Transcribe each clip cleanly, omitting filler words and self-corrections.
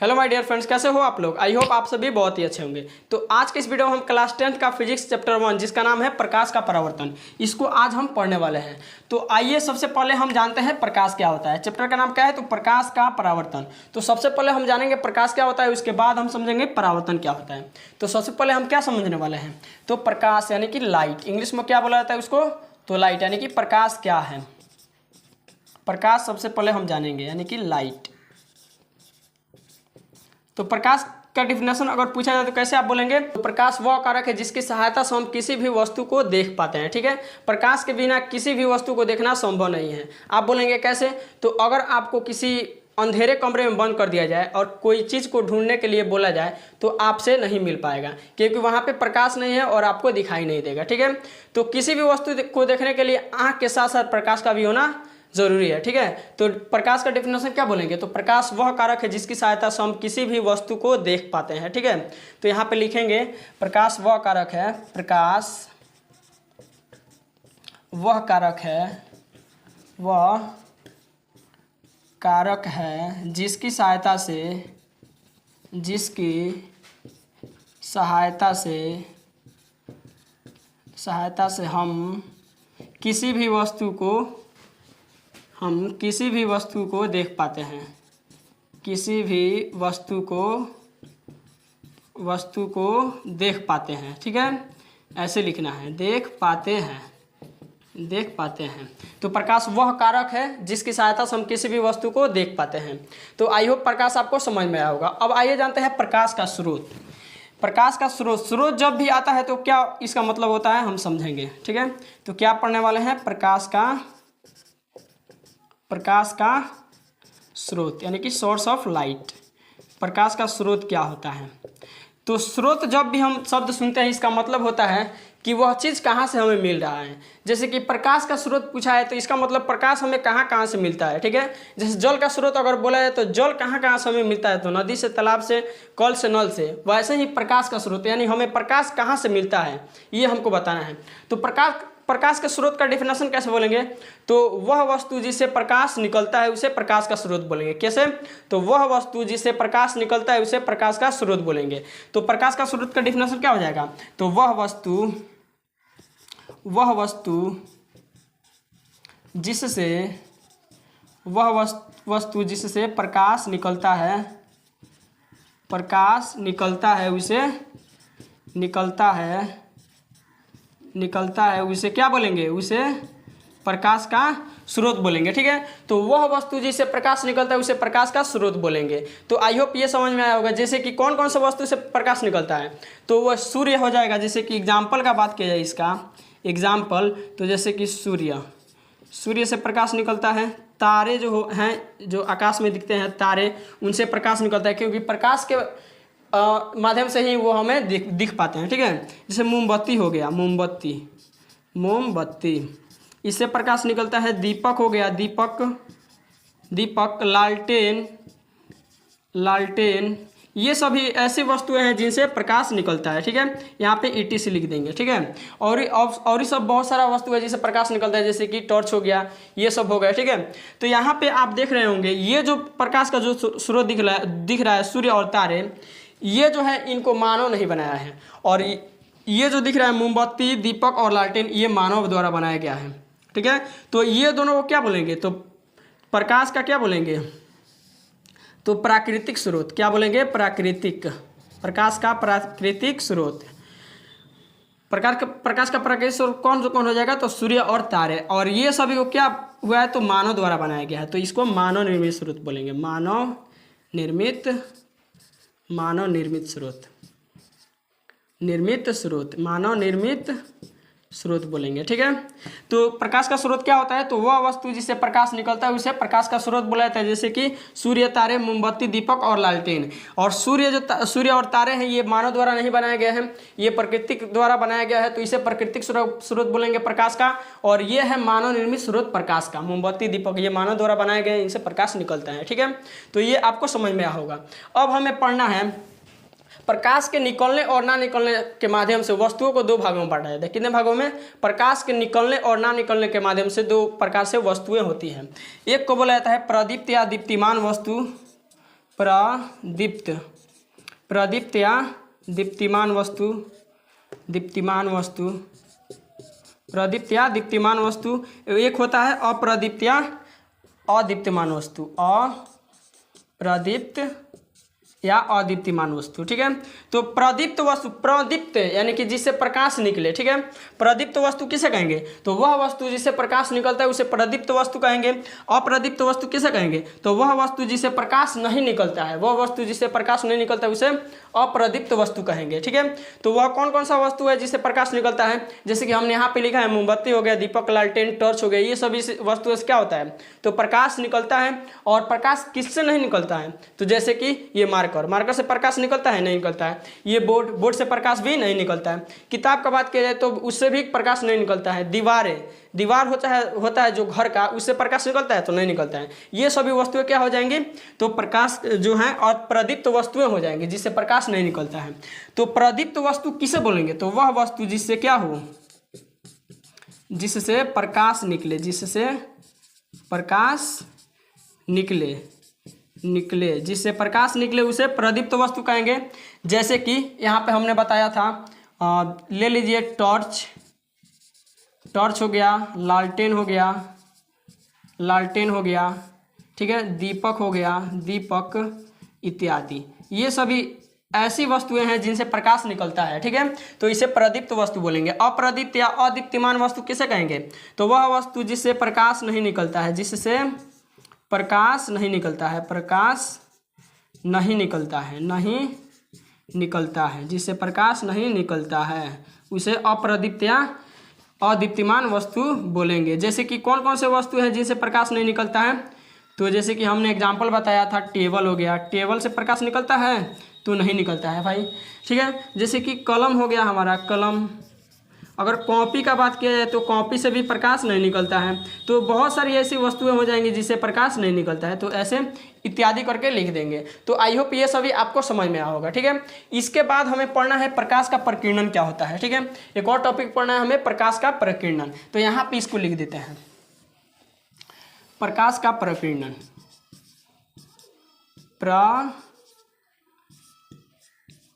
Hello my dear friends, कैसे हो आप लोग। आई होप आप सभी बहुत ही अच्छे होंगे। तो आज के इस वीडियो में हम क्लास 10th का फिजिक्स चैप्टर 1 जिसका नाम है प्रकाश का परावर्तन, इसको आज हम पढ़ने वाले हैं। तो आइए सबसे पहले हम जानते हैं प्रकाश क्या होता है। चैप्टर का नाम क्या है, तो प्रकाश का परावर्तन। तो सबसे पहले हम जानेंगे प्रकाश क्या होता है, उसके बाद हम समझेंगे परावर्तन क्या होता है। तो सबसे पहले हम क्या समझने वाले हैं, तो प्रकाश यानी कि लाइट, इंग्लिश में क्या बोला जाता है उसको, तो लाइट यानी कि प्रकाश क्या है। प्रकाश सबसे पहले हम जानेंगे यानी कि लाइट। तो प्रकाश का डिफिनेशन अगर पूछा जाए तो कैसे आप बोलेंगे, तो प्रकाश वह कारक है जिसकी सहायता से हम किसी भी वस्तु को देख पाते हैं। ठीक है, प्रकाश के बिना किसी भी वस्तु को देखना संभव नहीं है। आप बोलेंगे कैसे, तो अगर आपको किसी अंधेरे कमरे में बंद कर दिया जाए और कोई चीज़ को ढूंढने के लिए बोला जाए तो आपसे नहीं मिल पाएगा, क्योंकि वहाँ पे प्रकाश नहीं है और आपको दिखाई नहीं देगा। ठीक है, तो किसी भी वस्तु को देखने के लिए आँख के साथ साथ प्रकाश का भी होना जरूरी है। ठीक है, तो प्रकाश का डिफिनेशन क्या बोलेंगे, तो प्रकाश वह कारक है जिसकी सहायता से हम किसी भी वस्तु को देख पाते हैं। ठीक है, तो यहाँ पे लिखेंगे प्रकाश वह कारक है, प्रकाश वह कारक है, वह कारक है जिसकी सहायता से हम किसी भी वस्तु को देख पाते हैं, किसी भी वस्तु को देख पाते हैं। ठीक है, ऐसे लिखना है, देख पाते हैं। तो प्रकाश वह कारक है जिसकी सहायता से हम किसी भी वस्तु को देख पाते हैं। तो आई होप प्रकाश आपको समझ में आया होगा। अब आइए जानते हैं प्रकाश का स्रोत। प्रकाश का स्रोत जब भी आता है तो क्या इसका मतलब होता है हम समझेंगे। ठीक है, तो क्या पढ़ने वाले हैं, प्रकाश का स्रोत यानी कि सोर्स ऑफ लाइट। प्रकाश का स्रोत क्या होता है, तो स्रोत जब भी हम शब्द सुनते हैं इसका मतलब होता है कि वह चीज़ कहाँ से हमें मिल रहा है। जैसे कि प्रकाश का स्रोत पूछा है तो इसका मतलब प्रकाश हमें कहाँ कहाँ से मिलता है। ठीक है, जैसे जल का स्रोत अगर बोला जाए तो जल कहाँ कहाँ से हमें मिलता है, तो नदी से, तालाब से, कल से, नल से। वैसे ही प्रकाश का स्रोत यानी हमें प्रकाश कहाँ से मिलता है ये हमको बताना है। तो प्रकाश के स्रोत का डिफिनेशन कैसे बोलेंगे, तो वह वस्तु जिससे प्रकाश निकलता है उसे प्रकाश का स्रोत बोलेंगे। कैसे, तो वह वस्तु जिससे प्रकाश निकलता है उसे प्रकाश का स्रोत बोलेंगे। तो प्रकाश का स्रोत का डिफिनेशन क्या हो जाएगा, तो वह वस्तु जिससे प्रकाश निकलता है उसे क्या बोलेंगे, उसे प्रकाश का स्रोत बोलेंगे। ठीक है, तो वह वस्तु जिससे प्रकाश निकलता है उसे प्रकाश का स्रोत बोलेंगे। तो आई होप ये समझ में आया होगा। जैसे कि कौन कौन सा वस्तु से प्रकाश निकलता है, तो वह सूर्य हो जाएगा। जैसे कि एग्जाम्पल का बात किया जाए, इसका एग्जाम्पल, तो जैसे कि सूर्य से प्रकाश निकलता है। तारे जो आकाश में दिखते हैं तारे, उनसे प्रकाश निकलता है, क्योंकि प्रकाश के माध्यम से ही वो हमें दिख पाते हैं। ठीक है, जैसे मोमबत्ती हो गया, मोमबत्ती इससे प्रकाश निकलता है। दीपक हो गया, दीपक, लालटेन, ये सभी ऐसी वस्तुएं हैं जिनसे प्रकाश निकलता है। ठीक है, यहाँ पे ETC लिख देंगे। ठीक है, और सब बहुत सारा वस्तु है जिससे प्रकाश निकलता है, जैसे कि टॉर्च हो गया, ये सब हो गया। ठीक है, तो यहाँ पे आप देख रहे होंगे ये जो प्रकाश का जो स्रोत दिख रहा है सूर्य और तारे, ये जो है इनको मानव नहीं बनाया है। और ये जो दिख रहा है मोमबत्ती, दीपक और लालटेन, ये मानव द्वारा बनाया गया है। ठीक है, तो ये दोनों को क्या बोलेंगे, तो प्रकाश का क्या बोलेंगे, तो प्राकृतिक स्रोत। क्या बोलेंगे, प्रकाश का प्राकृतिक स्रोत। प्रकाश का प्राकृतिक स्रोत कौन हो जाएगा, तो सूर्य और तारे। और ये सभी को क्या हुआ है, तो मानव द्वारा बनाया गया है, तो इसको मानव निर्मित स्रोत बोलेंगे। मानव निर्मित स्रोत बोलेंगे। ठीक है, तो प्रकाश का स्रोत क्या होता है, तो वह वस्तु जिससे प्रकाश निकलता है उसे प्रकाश का स्रोत बोला जाता है। जैसे कि सूर्य, तारे, मोमबत्ती, दीपक और लालटेन। और सूर्य और तारे हैं, ये मानव द्वारा नहीं बनाया गया है, ये प्रकृति द्वारा बनाया गया है, तो इसे प्राकृतिक स्रोत बोलेंगे प्रकाश का। और ये है मानव निर्मित स्रोत प्रकाश का। मोमबत्ती, दीपक ये मानव द्वारा बनाए गए, इनसे प्रकाश निकलता है। ठीक है, तो ये आपको समझ में आया होगा। अब हमें पढ़ना है प्रकाश के निकलने और ना निकलने के माध्यम से वस्तुओं को दो भागों में बांटा जाता है। कितने भागों में? प्रकाश के निकलने और ना निकलने के माध्यम से दो प्रकार से वस्तुएं होती हैं। एक को बोला जाता है प्रदीप्त या दीप्तिमान वस्तु, प्रदीप्त, प्रदीप्त या दीप्तिमान वस्तु, दीप्तिमान वस्तु, प्रदीप्त या दीप्तिमान वस्तु। एक होता है अप्रदीप्त या अदीप्तिमान वस्तु, अप्रदीप्त या अदीप्तिमान वस्तु। ठीक है, तो प्रदीप्त वस्तु, प्रदीप्त यानी कि जिससे प्रकाश निकले। ठीक है, प्रदीप्त वस्तु किसे कहेंगे? तो वह वस्तु जिससे प्रकाश निकलता है उसे प्रदीप्त वस्तु कहेंगे। अप्रदीप्त वस्तु किसे कहेंगे? तो वह वस्तु जिससे प्रकाश नहीं निकलता है, वह वस्तु जिससे प्रकाश नहीं निकलता है उसे अप्रदीप्त वस्तु कहेंगे। ठीक है, तो वह कौन कौन सा वस्तु है जिससे प्रकाश निकलता है? जैसे कि हमने यहाँ पे लिखा है मोमबत्ती हो गया, दीपक, लालटेन, टॉर्च हो गया, ये सभी वस्तुओं से क्या होता है? तो प्रकाश निकलता है। और प्रकाश किससे नहीं निकलता है? तो जैसे कि ये मार्कर, मार्कर से प्रकाश निकलता है? नहीं निकलता है। ये बोर्ड, बोर्ड से प्रकाश भी नहीं निकलता है। किताब का बात किया जाए तो उससे भी प्रकाश नहीं निकलता है। दीवारें, दीवार होता है जो घर का, उससे प्रकाश निकलता है? तो नहीं निकलता है। ये सभी वस्तुएं क्या हो जाएंगी? तो प्रकाश जो है अप्रदीप्त वस्तुएं हो जाएंगी जिससे प्रकाश नहीं निकलता है। तो प्रदीप्त वस्तु किसे बोलेंगे? तो वह वस्तु जिससे क्या हो, जिससे प्रकाश निकले, जिससे प्रकाश निकले, जिससे प्रकाश निकले उसे प्रदीप्त वस्तु कहेंगे। जैसे कि यहाँ पे हमने बताया था, ले लीजिए टॉर्च, टॉर्च हो गया, लालटेन हो गया, लालटेन हो गया, ठीक है, दीपक हो गया, दीपक इत्यादि। ये सभी ऐसी वस्तुएं हैं जिनसे प्रकाश निकलता है। ठीक है, तो इसे प्रदीप्त वस्तु बोलेंगे। अप्रदीप्त या अदीप्तिमान वस्तु किसे कहेंगे? तो वह वस्तु जिससे प्रकाश नहीं निकलता है, जिससे प्रकाश नहीं निकलता है, प्रकाश नहीं निकलता है, नहीं निकलता है, जिससे प्रकाश नहीं निकलता है उसे अप्रदीप्त या अदीप्तिमान वस्तु बोलेंगे। जैसे कि कौन कौन से वस्तु हैं जिनसे प्रकाश नहीं निकलता है? तो जैसे कि हमने एग्जाम्पल बताया था, टेबल हो गया, टेबल से प्रकाश निकलता है? तो नहीं निकलता है भाई। ठीक है, जैसे कि कलम हो गया हमारा, कलम। अगर कॉपी का बात किया जाए तो कॉपी से भी प्रकाश नहीं निकलता है। तो बहुत सारी ऐसी वस्तुएं हो जाएंगी जिससे प्रकाश नहीं निकलता है, तो ऐसे इत्यादि करके लिख देंगे। तो आई होप ये सभी आपको समझ में आया होगा। ठीक है, इसके बाद हमें पढ़ना है प्रकाश का प्रकीर्णन क्या होता है। ठीक है, एक और टॉपिक पढ़ना है हमें, प्रकाश का प्रकीर्णन। तो यहाँ पे इसको लिख देते हैं, प्रकाश का प्रकीर्णन।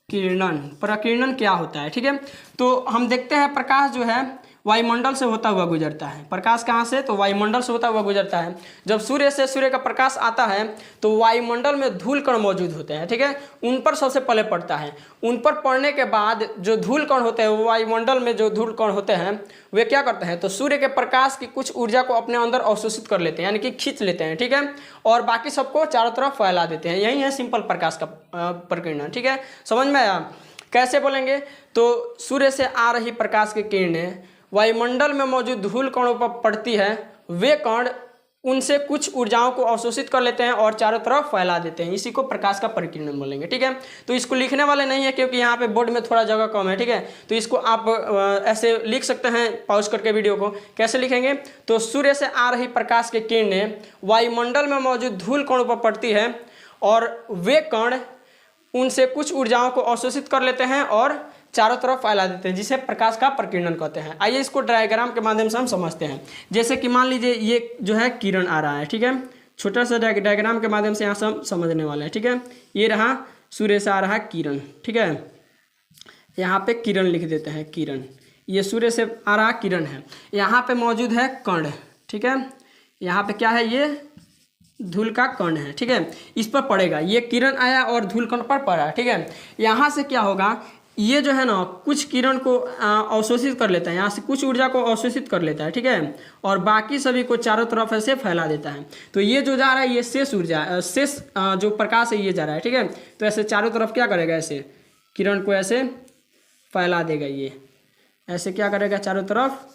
प्रकीर्णन, प्रकीर्णन क्या होता है? ठीक है, तो हम देखते हैं प्रकाश जो है वायुमंडल से होता हुआ गुजरता है। प्रकाश कहाँ से? तो वायुमंडल से होता हुआ गुजरता है। जब सूर्य का प्रकाश आता है तो वायुमंडल में धूल कण मौजूद होते हैं। ठीक है, उन पर सबसे पहले पड़ता है। उन पर पड़ने के बाद जो धूल कण होते हैं, वो वायुमंडल में जो धूल कण होते हैं वे क्या करते हैं? तो सूर्य के प्रकाश की कुछ ऊर्जा को अपने अंदर अवशोषित कर लेते हैं, यानी कि खींच लेते हैं। ठीक है, और बाकी सबको चारों तरफ फैला देते हैं। यही है सिंपल प्रकाश का प्रकीर्णन। ठीक है, समझ में आया? कैसे बोलेंगे? तो सूर्य से आ रही प्रकाश की किरणें वायुमंडल में मौजूद धूल कणों पर पड़ती है, वे कण उनसे कुछ ऊर्जाओं को अवशोषित कर लेते हैं और चारों तरफ फैला देते हैं। इसी को प्रकाश का प्रकीर्णन बोलेंगे। ठीक है, तो इसको लिखने वाले नहीं है क्योंकि यहाँ पे बोर्ड में थोड़ा जगह कम है। ठीक है, तो इसको आप ऐसे लिख सकते हैं पॉज करके वीडियो को। कैसे लिखेंगे? तो सूर्य से आ रही प्रकाश की किरणें वायुमंडल में मौजूद धूल कणों पर पड़ती है और वे कण उनसे कुछ ऊर्जाओं को अवशोषित कर लेते हैं और चारों तरफ फैला देते हैं, जिसे प्रकाश का प्रकीर्णन कहते हैं। आइए इसको डायग्राम के माध्यम से हम समझते हैं। जैसे कि मान लीजिए ये जो है किरण आ रहा है। ठीक है, छोटा सा डायग्राम के माध्यम से यहाँ से हम समझने वाले हैं। ठीक है, ये रहा सूर्य से आ रहा किरण। ठीक है, यहाँ पे किरण लिख देते हैं, किरण। ये सूर्य से आ रहा किरण है। यहाँ पे मौजूद है कण। ठीक है, यहाँ पे क्या है? ये धूल का कण है। ठीक है, इस पर पड़ेगा, ये किरण आया और धूल कण पर पड़ा। ठीक है, यहाँ से क्या होगा? ये जो है ना कुछ किरण को अवशोषित कर लेता है, यहाँ से कुछ ऊर्जा को अवशोषित कर लेता है। ठीक है, और बाकी सभी को चारों तरफ ऐसे फैला देता है। तो ये जो जा रहा है ये शेष ऊर्जा, शेष जो प्रकाश है ये जा रहा है। ठीक है, तो ऐसे चारों तरफ क्या करेगा? ऐसे किरण को ऐसे फैला देगा। ये ऐसे क्या करेगा? चारों तरफ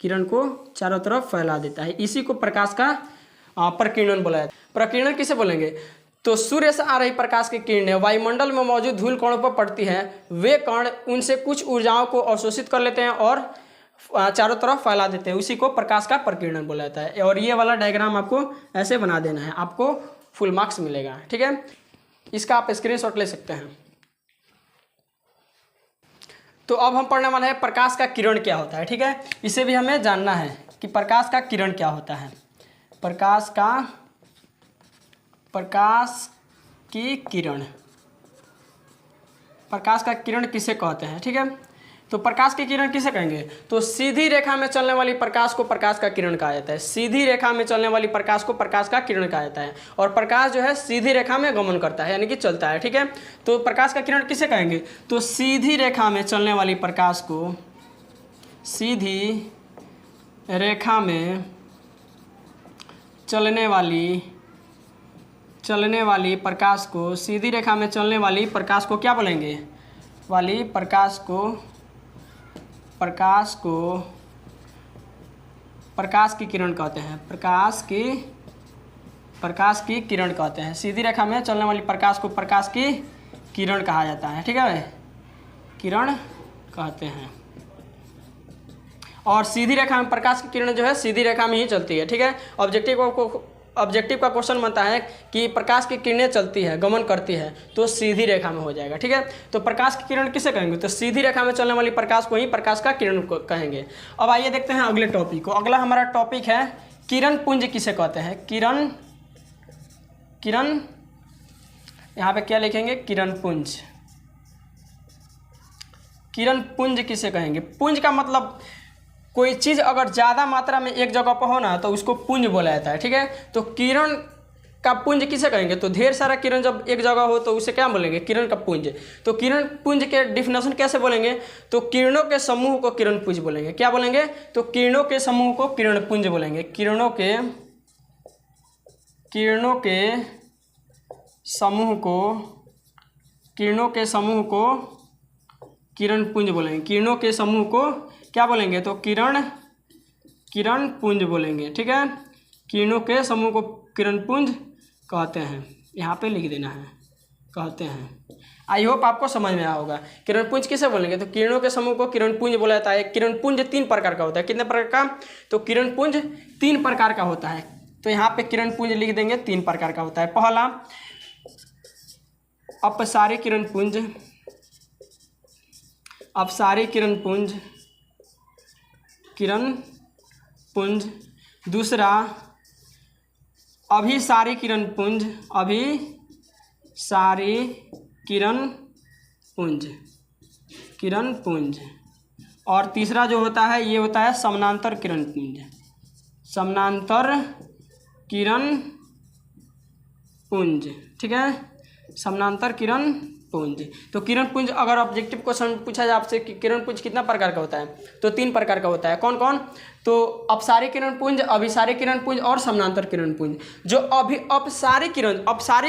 किरण को चारों तरफ फैला देता है। इसी को प्रकाश का प्रकीर्णन बोला जाता है। प्रकीर्णन किसे बोलेंगे? तो सूर्य से आ रही प्रकाश की किरणें वायुमंडल में मौजूद धूल कणों पर पड़ती हैं, वे कण उनसे कुछ ऊर्जाओं को अवशोषित कर लेते हैं और चारों तरफ फैला देते हैं। उसी को प्रकाश का प्रकीर्णन बोला जाता है। और ये वाला डायग्राम आपको ऐसे बना देना है, आपको फुल मार्क्स मिलेगा। ठीक है, इसका आप स्क्रीनशॉट ले सकते हैं। तो अब हम पढ़ने वाले हैं प्रकाश का किरण क्या होता है। ठीक है, इसे भी हमें जानना है कि प्रकाश का किरण क्या होता है। प्रकाश की किरण। प्रकाश का किरण किसे कहते हैं, ठीक है। तो प्रकाश की किरण किसे कहेंगे, तो सीधी रेखा में चलने वाली प्रकाश को प्रकाश का किरण कहा जाता है। सीधी रेखा में चलने वाली प्रकाश को प्रकाश का किरण कहा जाता है। और प्रकाश जो है सीधी रेखा में गमन करता है, यानी कि चलता है, ठीक है। तो प्रकाश का किरण किसे कहेंगे, तो सीधी रेखा में चलने वाली प्रकाश को, सीधी रेखा में चलने वाली प्रकाश को, सीधी रेखा में चलने वाली प्रकाश को क्या बोलेंगे, वाली प्रकाश की किरण कहते हैं। प्रकाश की किरण कहते हैं। सीधी रेखा में चलने वाली प्रकाश को प्रकाश की किरण कहा जाता है, ठीक है, किरण कहते हैं। और सीधी रेखा में प्रकाश की किरण जो है सीधी रेखा में ही चलती है, ठीक है। ऑब्जेक्टिव का क्वेश्चन बनता है कि प्रकाश की किरणें चलती है, गमन करती है, तो सीधी रेखा में हो जाएगा, ठीक है। तो प्रकाश की किरण किसे कहेंगे, तो सीधी रेखा में चलने वाली प्रकाश को ही प्रकाश का किरण को कहेंगे। अब आइए देखते हैं अगले टॉपिक को। अगला हमारा टॉपिक है किरण पुंज किसे कहते हैं। किरण यहाँ पे क्या लिखेंगे, किरण पुंज। किरण पुंज किसे कहेंगे, पुंज का मतलब कोई चीज़ अगर ज़्यादा मात्रा में एक जगह पर हो ना तो उसको पुंज बोला जाता है, ठीक है। तो किरण का पुंज किसे कहेंगे, तो ढेर सारा किरण जब एक जगह हो तो उसे क्या बोलेंगे, किरण का पुंज। तो किरण पुंज के डिफिनेशन कैसे बोलेंगे, तो किरणों के समूह को किरण पुंज बोलेंगे। क्या बोलेंगे, तो किरणों के समूह को किरण पुंज बोलेंगे। किरणों के समूह को किरण पुंज बोलेंगे। किरणों के समूह को क्या बोलेंगे, तो किरण पुंज बोलेंगे, ठीक है। किरणों के समूह को किरण पुंज कहते हैं, यहाँ पे लिख देना है, कहते हैं। आई होप आपको समझ में आया होगा। किरण पुंज किसे बोलेंगे, तो किरणों के समूह को किरण पुंज बोला जाता है। किरण पुंज 3 प्रकार का होता है। कितने प्रकार का, तो किरण पुंज 3 प्रकार का होता है। तो यहाँ पे किरण पुंज लिख देंगे, 3 प्रकार का होता है। पहला अपसारी किरण पुंज, अपसारी किरण पुंज। दूसरा अभिसारी किरण पुंज। और तीसरा जो होता है ये होता है समानांतर किरण पुंज, ठीक है, समानांतर किरण पुंज। तो किरण पुंज अगर ऑब्जेक्टिव क्वेश्चन पूछा जाए आपसे कि किरण पुंज कितना प्रकार का होता है, तो 3 प्रकार का होता है। कौन कौन, तो अपसारी किरण पुंज, अभिसारी किरण पुंज और समानांतर किरण पुंज। जो अपसारी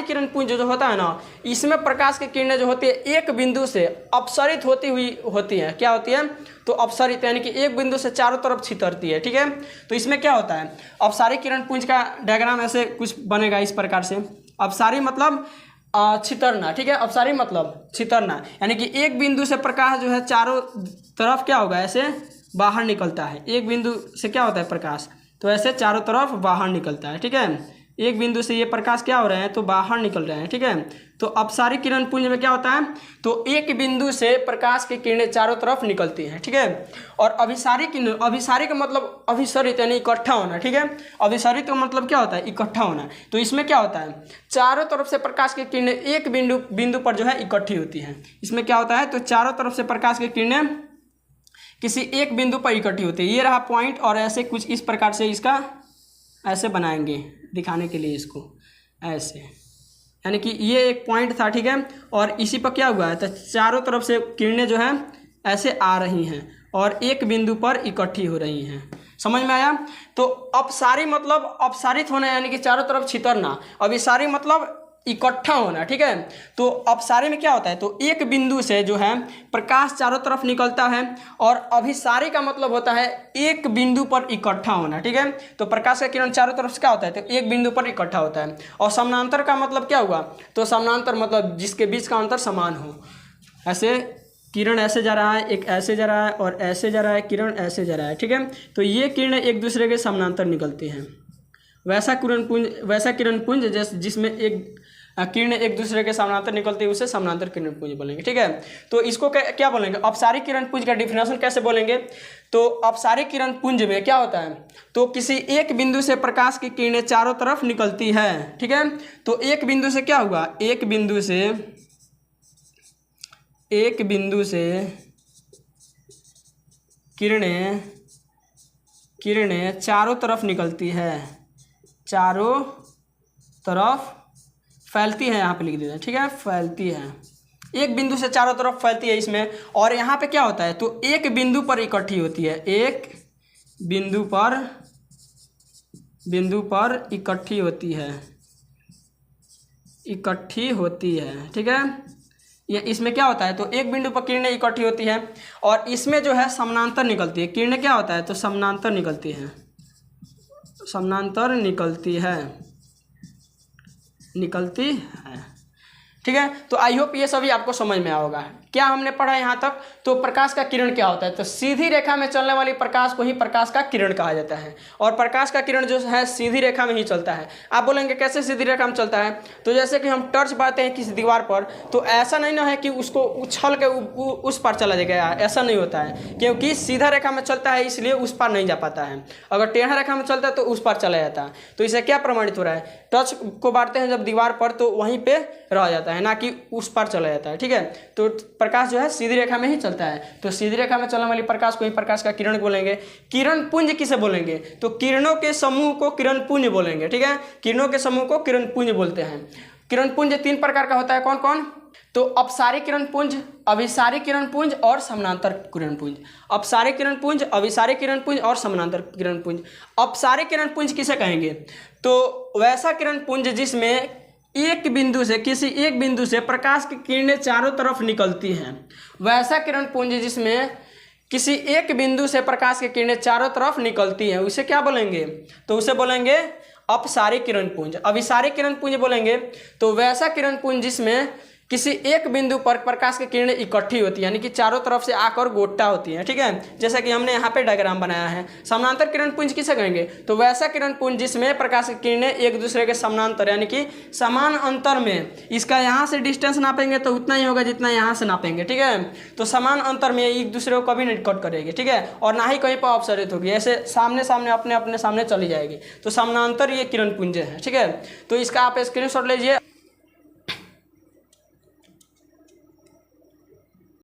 किरण पुंज जो होता है ना, इसमें प्रकाश की किरणें जो होती है एक बिंदु से अपसरित होती है। क्या होती है, तो अपसरित, यानी कि एक बिंदु से चारों तरफ छितरती है, ठीक है। तो इसमें क्या होता है, अपसारी किरण पुंज का डायग्राम ऐसे कुछ बनेगा इस प्रकार से। अपसारी मतलब छितरना, ठीक है। अपसारी मतलब छितरना, यानी कि एक बिंदु से प्रकाश जो है चारों तरफ क्या होगा, ऐसे बाहर निकलता है। एक बिंदु से क्या होता है प्रकाश, तो ऐसे चारों तरफ बाहर निकलता है, ठीक है। एक बिंदु से ये प्रकाश क्या हो रहे हैं, तो बाहर निकल रहे हैं, ठीक है। तो अपसारी किरण पुंज में क्या होता है, तो एक बिंदु से प्रकाश की किरणें चारों तरफ निकलती हैं, ठीक है। और अभिसारी का मतलब अभिसरित यानी इकट्ठा होना, ठीक है। अभिसरित का मतलब क्या होता है, इकट्ठा होना। तो इसमें क्या होता है, चारों तरफ से प्रकाश की किरणें एक बिंदु पर जो है इकट्ठी होती हैं। इसमें क्या होता है, तो चारों तरफ से प्रकाश की किरणें किसी एक बिंदु पर इकट्ठी होती है। ये रहा पॉइंट, और ऐसे कुछ इस प्रकार से इसका ऐसे बनाएंगे दिखाने के लिए इसको, ऐसे, यानी कि ये एक पॉइंट था, ठीक है। और इसी पर क्या हुआ है, तो चारों तरफ से किरणें जो हैं ऐसे आ रही हैं और एक बिंदु पर इकट्ठी हो रही हैं। समझ में आया। तो अपसारी मतलब अपसारित होना, यानी कि चारों तरफ छितरना। अभिसारी मतलब इकट्ठा होना, ठीक है। तो अपसारी में क्या होता है, तो एक बिंदु से जो है प्रकाश चारों तरफ निकलता है। और अभिसारी का मतलब होता है एक बिंदु पर इकट्ठा होना, ठीक है। तो प्रकाश का किरण चारों तरफ से क्या होता है, तो एक बिंदु पर इकट्ठा होता है। और समानांतर का मतलब क्या हुआ, तो समानांतर मतलब जिसके बीच का अंतर समान हो। ऐसे किरण ऐसे जा रहा है, एक ऐसे जा रहा है और ऐसे जा रहा है, किरण ऐसे जा रहा है, ठीक है। तो ये किरणें एक दूसरे के समानांतर निकलती हैं। वैसा किरण पुंज जिसमें एक किरण एक दूसरे के समानांतर निकलती है उसे समानांतर किरण पुंज बोलेंगे। ठीक है, तो इसको क्या बोलेंगे, अपसारिक किरण पुंज का डिफिनेशन कैसे बोलेंगे। तो अपसारिक किरण पुंज में क्या होता है, तो किसी एक बिंदु से प्रकाश की किरणें चारों तरफ निकलती है। ठीक है, तो एक बिंदु से क्या हुआ, एक बिंदु से किरणें चारों तरफ निकलती है, चारों तरफ फैलती है, यहाँ पे लिख देते हैं। ठीक है, फैलती है, एक बिंदु से चारों तरफ फैलती है इसमें। और यहाँ पे क्या होता है, तो एक बिंदु पर इकट्ठी होती है, एक बिंदु पर इकट्ठी होती है। ठीक है, ये इसमें क्या होता है, तो एक बिंदु पर किरणें इकट्ठी होती है और इसमें जो है समानांतर निकलती है। किरणें क्या होता है, तो समानांतर निकलती है, निकलती है। ठीक है, तो आई होप ये सभी आपको समझ में होगा। क्या हमने पढ़ा यहाँ तक, तो प्रकाश का किरण क्या होता है, तो सीधी रेखा में चलने वाली प्रकाश को ही प्रकाश का किरण कहा जाता है। और प्रकाश का किरण जो है सीधी रेखा में ही चलता है। आप बोलेंगे कैसे सीधी रेखा में चलता है, तो जैसे कि हम टर्च मारते हैं किसी दीवार पर, तो ऐसा नहीं ना है कि उसको उछल के उस पर चला जाएगा, ऐसा नहीं होता है, क्योंकि सीधा रेखा में चलता है इसलिए उस पर नहीं जा पाता है। अगर टेढ़ा रेखा में चलता है तो उस पर चला जाता है। तो इसे क्या प्रमाणित हो रहा है, टच को मारते हैं जब दीवार पर तो वहीं पे रह जाता है, ना कि उस पर चला जाता है। ठीक है, तो प्रकाश जो है सीधी रेखा में ही चलता है, तो सीधी रेखा में चलने वाली प्रकाश को ही प्रकाश का किरण बोलेंगे। किरण पुंज किसे बोलेंगे, तो किरणों के समूह को किरण पुंज बोलेंगे। ठीक है, किरणों के समूह को किरण पुंज बोलते हैं। किरण पुंज 3 प्रकार का होता है, कौन कौन, तो अपसारिक किरण पुंज, अभिसारिक किरण पुंज और समानांतर किरण पुंज। अपसारिक किरण पुंज, अभिसारिक किरण पुंज और समानांतर किरण पुंज। अपसारिक किरण पुंज किसे कहेंगे, तो वैसा किरण पुंज जिसमें किसी एक बिंदु से प्रकाश की किरणें चारों तरफ निकलती हैं। वैसा किरण पुंज जिसमें किसी एक बिंदु से प्रकाश की किरणें चारों तरफ निकलती हैं, उसे क्या बोलेंगे, तो उसे बोलेंगे अपसारिक किरण पुंज। अभिसारिक किरण पुंज बोलेंगे तो वैसा किरण पुंज जिसमें किसी एक बिंदु पर प्रकाश की किरणें इकट्ठी होती है, यानी कि चारों तरफ से आकर गोटा होती हैं। ठीक है, जैसा कि हमने यहाँ पे डायग्राम बनाया है। समानांतर किरण पुंज किसे कहेंगे, तो वैसा किरण पुंज जिसमें प्रकाश की किरणें एक दूसरे के समानांतर यानी कि समान अंतर में, इसका यहाँ से डिस्टेंस नापेंगे तो उतना ही होगा जितना यहाँ से नापेंगे। ठीक है, तो समान अंतर में एक दूसरे को कभी नहीं कट करेगी। ठीक है, और ना ही कहीं पर अपसरित होगी, ऐसे सामने सामने अपने अपने सामने चली जाएगी, तो समानांतर ये किरण पुंज है। ठीक है, तो इसका आप स्क्रीनशॉट लीजिए।